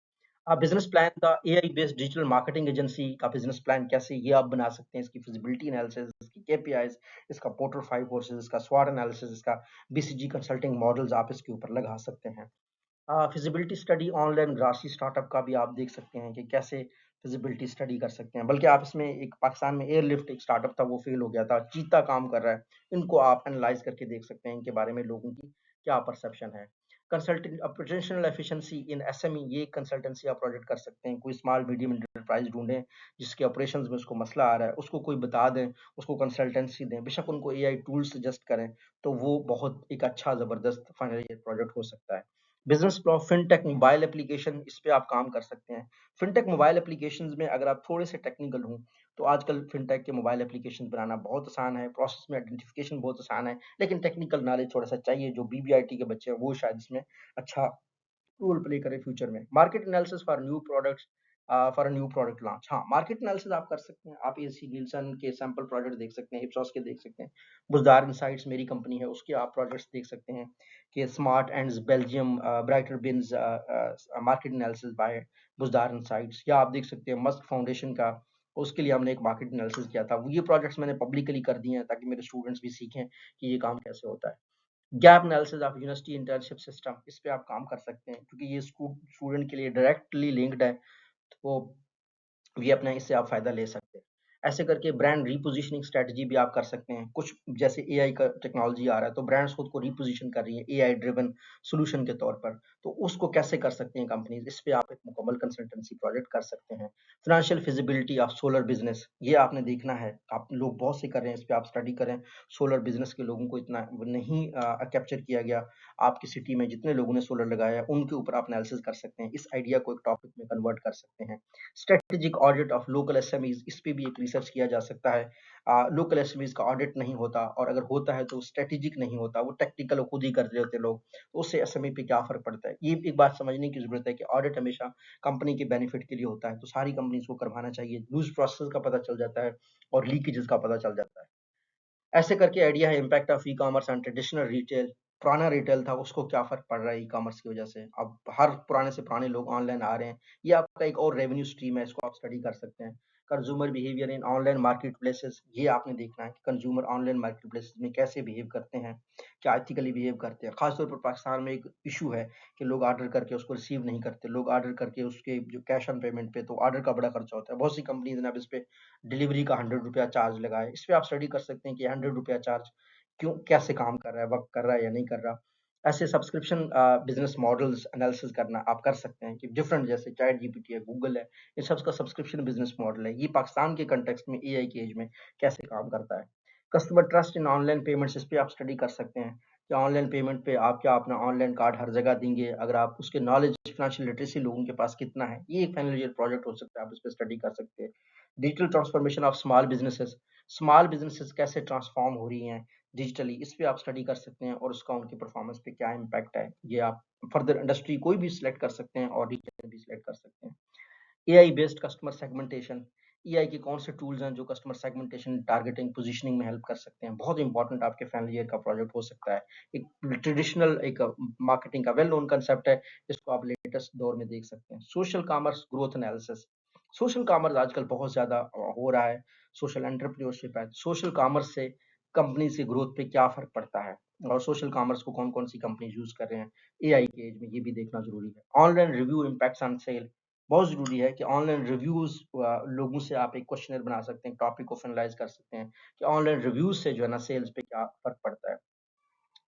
Speaker 1: आप बिज़नेस प्लान का AI based digital marketing agency का बिज़नेस प्लान कैसे ये आप बना सकते हैं, इसकी फिजिबिलिटी एनालिसिस, इसकी केपीआईज़, इसका पोर्टरफाइव कोर्सेज़, इसका स्वॉट एनालिसिस, इसका बीसीजी कंसल्टिंग मॉडल्स आप इसके ऊपर लगा सकते हैं। Feasibility study online grocery startup का भी आप देख सकते हैं कि कैसे फिजिबिलिटी स्टडी कर सकते हैं। बल्कि आप इसमें एक पाकिस्तान में एयरलिफ्ट एक स्टार्टअप था, वो फेल हो गया था। चीता काम कर रहा है। इनको आप एनालाइज़ करके देख सकते हैं, इनके बारे में लोगों की क्या परसेप्शन है। कंसल्टिंग ऑपरेशनल एफिशिएंसी इन एसएमई, ये कंसल्टेंसी आप प्रोजेक्ट कर सकते हैं। कोई स्मॉल मीडियम एंटरप्राइज़ ढूँढें, जिसके ऑपरेशंस में उसको मसला आ रहा है, उसको कोई बता दें, उसको कंसल्टेंसी दें। बेशक उनको एआई टूल सजेस्ट करें, तो वो बहुत एक अच्छा ज़बरदस्त फाइनल ईयर प्रोजेक्ट हो सकता है। Business pro fintech mobile application, इस पे आप काम कर सकते हैं। फिनटेक मोबाइल एप्लीकेशंस में अगर आप थोड़े से टेक्निकल हों, तो आजकल फिनटेक के मोबाइल एप्लीकेशन बनाना बहुत आसान है, प्रोसेस में आइडेंटिफिकेशन बहुत आसान है, लेकिन टेक्निकल नॉलेज थोड़ा सा चाहिए। जो बीबीआईटी के बच्चे हैं वो शायद इसमें अच्छा रोल प्ले करे फ्यूचर में। Market analysis for new products, for a new product launch. हाँ, मार्केट एनालिसिस आप कर सकते हैं। आप एसी नील्सन के सैंपल प्रोडक्ट देख सकते हैं, इप्सॉस के देख सकते हैं, बुजदार इनसाइट्स मेरी कंपनी है उसके आप प्रोजेक्ट्स देख सकते हैं कि smart ends Belgium, brighter beans, market analysis bye Buzdar insights. या आप देख सकते हैं मस्क फाउंडेशन का, उसके लिए हमने एक मार्केट एनालिसिस किया था। वो ये प्रोजेक्ट्स मैंने पब्लिकली कर दिए हैं ताकि मेरे स्टूडेंट्स भी सीखें कि ये काम कैसे होता है। Gap analysis of university internship system, इस पे आप काम कर सकते हैं क्योंकि ये स्टूडेंट के लिए डायरेक्टली लिंक्ड है, तो ये अपना इससे आप फ़ायदा ले सकते हैं। ऐसे करके ब्रांड रीपोज़िशनिंग स्ट्रैटेजी भी आप कर सकते हैं। कुछ जैसे एआई का टेक्नोलॉजी आ रहा है, तो ब्रांड्स खुद को रीपोज़िशन कर रही हैं एआई ड्रिवन सॉल्यूशन के तौर पर। तो उसको कैसे कर सकती हैं कंपनीज़, इस पे आप एक मुकम्मल कंसल्टेंसी प्रोजेक्ट कर सकते हैं। फ़ाइनेंशियल फिज़िबिलिटी ऑफ सोलर बिज़नेस, ये आपने देखना है। आप लोग बहुत से कर रहे हैं, इस पे आप स्टडी करें। सोलर बिज़नेस के लोगों को इतना नहीं कैप्चर किया गया। आपकी सिटी में जितने लोगों ने सोलर लगाया है, उनके ऊपर आप एनालिसिस कर सकते हैं। इस आइडिया को एक टॉपिक में कन्वर्ट कर सकते हैं। Strategic audit of local SMEs, इस पे भी एक रिसर्च किया जा सकता है। लोकल एसएमईज का ऑडिट नहीं होता, और अगर होता है तो स्ट्रेटेजिक नहीं होता, वो टेक्निकल खुद ही कर रहे होते लोग, तो उससे एसएमई पे क्या फर्क पड़ता है। ये एक बात समझने की जरूरत है कि ऑडिट हमेशा कंपनी के बेनिफिट के लिए होता है, तो सारी कंपनीज को करवाना चाहिए। यूज प्रोसेस का पता चल जाता है और लीकेजेस का पता चल जाता है। ऐसे करके आइडिया है impact of e commerce and traditional retail. पुराना रिटेल था, उसको क्या फ़र्क पड़ रहा है ई कॉमर्स की वजह से। अब हर पुराने से पुराने लोग ऑनलाइन आ रहे हैं। ये आपका एक और रेवेन्यू स्ट्रीम है, इसको आप स्टडी कर सकते हैं। Consumer behaviour in online market places, ये आपने देखना है कि कंज्यूमर ऑनलाइन मार्केट प्लेसेस में कैसे बिहेव करते हैं, क्या एथिकली बिहेव करते हैं। खासतौर पर पाकिस्तान में एक इशू है कि लोग ऑर्डर करके उसको रिसीव नहीं करते, लोग ऑर्डर करके उसके जो कैश ऑन पेमेंट पे, तो ऑर्डर का बड़ा खर्चा होता है। बहुत सी कंपनीज ने अब इस पे डिलीवरी का ₹100 चार्ज लगाया है। इस पे आप स्टडी कर सकते हैं कि ₹100 चार्ज क्यों, कैसे काम कर रहा है, वर्क कर रहा है या नहीं कर रहा। ऐसे सब्सक्रिप्शन बिजनेस मॉडल्स एनालिसिस करना आप कर सकते हैं कि डिफरेंट, जैसे चैट जीपीटी है, गूगल है, इन सब का सब्सक्रिप्शन बिजनेस मॉडल है, ये पाकिस्तान के कंटेक्स्ट में एआई के एज में कैसे काम करता है। Customer trust in online payments, इस पे आप स्टडी कर सकते हैं कि ऑनलाइन पेमेंट पे आप क्या अपना ऑनलाइन कार्ड हर जगह देंगे, अगर आप उसके नॉलेज फाइनेंशियल लिटरेसी लोगों के पास कितना है, ये एक फाइनल ईयर प्रोजेक्ट हो सकता है, आप इस पे स्टडी कर सकते हैं। Digital transformation of small businesses कैसे ट्रांसफॉर्म हो रही हैं डिजिटली, इस पे आप स्टडी कर सकते हैं और उसका उनकी परफॉर्मेंस पे क्या इम्पैक्ट है, ये आप फर्दर इंडस्ट्री कोई भी सिलेक्ट कर सकते हैं और रीजन भी सिलेक्ट कर सकते हैं। AI based customer segmentation, AI के कौन से टूल्स हैं जो कस्टमर सेगमेंटेशन, टारगेटिंग, पोजीशनिंग में हेल्प कर सकते हैं, बहुत इंपॉर्टेंट आपके फाइनल ईयर का प्रोजेक्ट हो सकता है। एक ट्रेडिशनल एक मार्केटिंग का वेल नोन कंसेप्ट है, इसको आप लेटेस्ट दौर में देख सकते हैं। Social commerce growth analysis, social commerce आजकल बहुत ज्यादा हो रहा है, सोशल एंटरप्रेन्योरशिप है, सोशल कॉमर्स से कंपनी से ग्रोथ पे क्या फर्क पड़ता है और सोशल कॉमर्स को कौन कौन सी कंपनी यूज कर रहे हैं एआई के एज में, ये भी देखना जरूरी है। Online review impacts on sale, बहुत ज़रूरी है कि ऑनलाइन रिव्यूज़ लोगों से आप एक क्वेश्चनर बना सकते हैं, टॉपिक को फाइनलाइज़ कर सकते हैं कि ऑनलाइन रिव्यूज़ से जो है ना सेल्स पे क्या फ़र्क पड़ता है।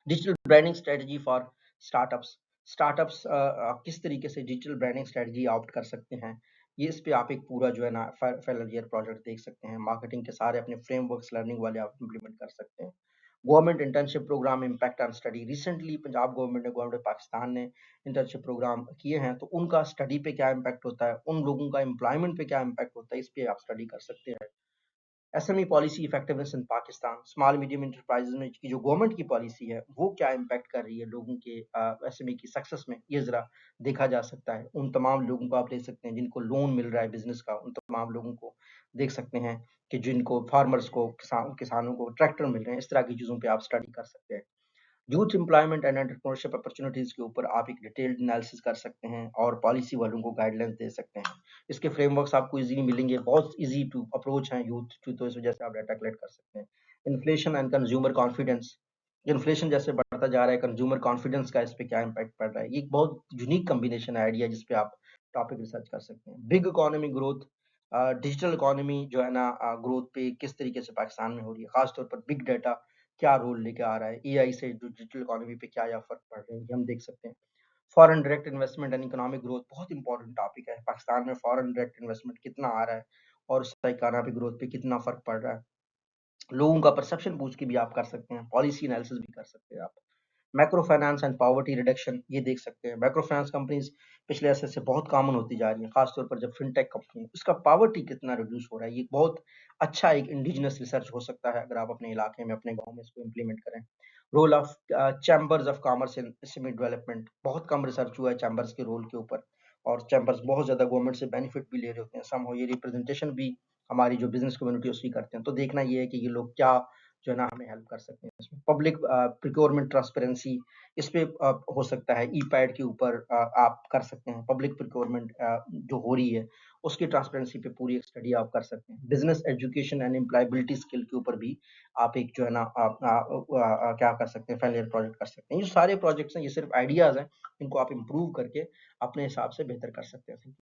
Speaker 1: Digital branding strategy for startups, किस तरीके से डिजिटल ब्रांडिंग स्ट्रेटजी ऑप्ट कर सकते हैं, ये इस पे आप एक पूरा जो है ना फाइनल ईयर प्रोजेक्ट देख सकते हैं। मार्केटिंग के सारे अपने फ्रेमवर्क्स लर्निंग वाले आप इम्प्लीमेंट कर सकते हैं। Government internship program impact on study, recently Punjab government ने, गवर्नमेंट ऑफ पाकिस्तान ने इंटर्नशिप प्रोग्राम किए हैं, तो उनका स्टडी पे क्या इम्पैक्ट होता है, उन लोगों का एम्प्लॉयमेंट पे क्या इम्पैक्ट होता है, इस पे आप स्टडी कर सकते हैं। एसएमई पॉलिसी इफेक्टिवनेस इन पाकिस्तान, स्मॉल मीडियम इंटरप्राइजेज में की जो गवर्नमेंट की पॉलिसी है वो क्या इम्पैक्ट कर रही है लोगों के एसएमई की सक्सेस में, ये जरा देखा जा सकता है। उन तमाम लोगों को आप ले सकते हैं जिनको लोन मिल रहा है बिजनेस का, उन तमाम लोगों को देख सकते हैं कि जिनको फार्मर्स को, किसानों को ट्रैक्टर मिल रहे हैं, इस तरह की चीज़ों पे आप स्टडी कर सकते हैं। Youth employment and entrepreneurship opportunities के ऊपर आप एक डिटेल्ड एनालिसिस कर सकते हैं और पॉलिसी वालों को गाइडलाइंस दे सकते हैं। इसके फ्रेमवर्क्स आपको इजीली मिलेंगे, बहुत इजी टू अप्रोच हैं यूथ टू, तो इस वजह से आप डाटा कलेक्ट कर सकते हैं। Inflation and consumer confidence, inflation जैसे बढ़ता जा रहा है, कंज्यूमर कॉन्फिडेंस का इस पे क्या इम्पैक्ट पड़ रहा है, ये एक बहुत यूनिक कॉम्बिनेशन है आइडिया जिस पे आप टॉपिक रिसर्च कर सकते हैं। Big economy growth, digital economy जो है ना ग्रोथ पे किस तरीके से पाकिस्तान में हो रही है, खासतौर पर बिग डाटा क्या रोल लेके आ रहा है, एआई से जो डिजिटल इकोनॉमी पे क्या या फर्क पड़ रहे हैं, ये हम देख सकते हैं। Foreign direct investment and economic growth, बहुत इंपॉर्टेंट टॉपिक है, पाकिस्तान में फॉरेन डायरेक्ट इन्वेस्टमेंट कितना आ रहा है और उसका इकोनॉमिक ग्रोथ पे कितना फर्क पड़ रहा है। लोगों का परसेप्शन पूछ के भी आप कर सकते हैं, पॉलिसी एनालिसिस भी कर सकते हैं आप। Micro finance and poverty reduction, ये देख सकते हैं। माइक्रो फाइनेंस कंपनीज पिछले ऐसे से बहुत कॉमन होती जा रही हैं, खासतौर पर जब फिनटेक कंपनी, उसका पॉवर्टी कितना रिड्यूस हो रहा है, ये बहुत अच्छा एक इंडिजिनस रिसर्च हो सकता है अगर आप अपने इलाके में, अपने गांव में इसको इम्प्लीमेंट करें। Role of chambers of commerce in SME development, बहुत कम रिसर्च हुआ है चैम्बर्स के रोल के ऊपर, और चैम्बर्स बहुत ज्यादा गवर्नमेंट से बेनिफिट भी ले रहे होते हैं, सम हो ये रिप्रेजेंटेशन भी हमारी जो बिजनेस कम्युनिटी उसकी करते हैं, तो देखना ये है कि ये लोग क्या जो है ना हमें हेल्प कर सकते हैं इसमें। पब्लिक प्रिक्योरमेंट ट्रांसपेरेंसी, इस पे हो सकता है, ई पैड के ऊपर आप कर सकते हैं, पब्लिक प्रिक्योरमेंट जो हो रही है उसकी ट्रांसपेरेंसी पे पूरी एक स्टडी आप कर सकते हैं। Business education and employability skill के ऊपर भी आप एक जो है ना क्या कर सकते हैं, फेलियर प्रोजेक्ट कर सकते हैं। ये सारे प्रोजेक्ट्स हैं, ये सिर्फ आइडियाज हैं, इनको आप इम्प्रूव करके अपने हिसाब से बेहतर कर सकते हैं।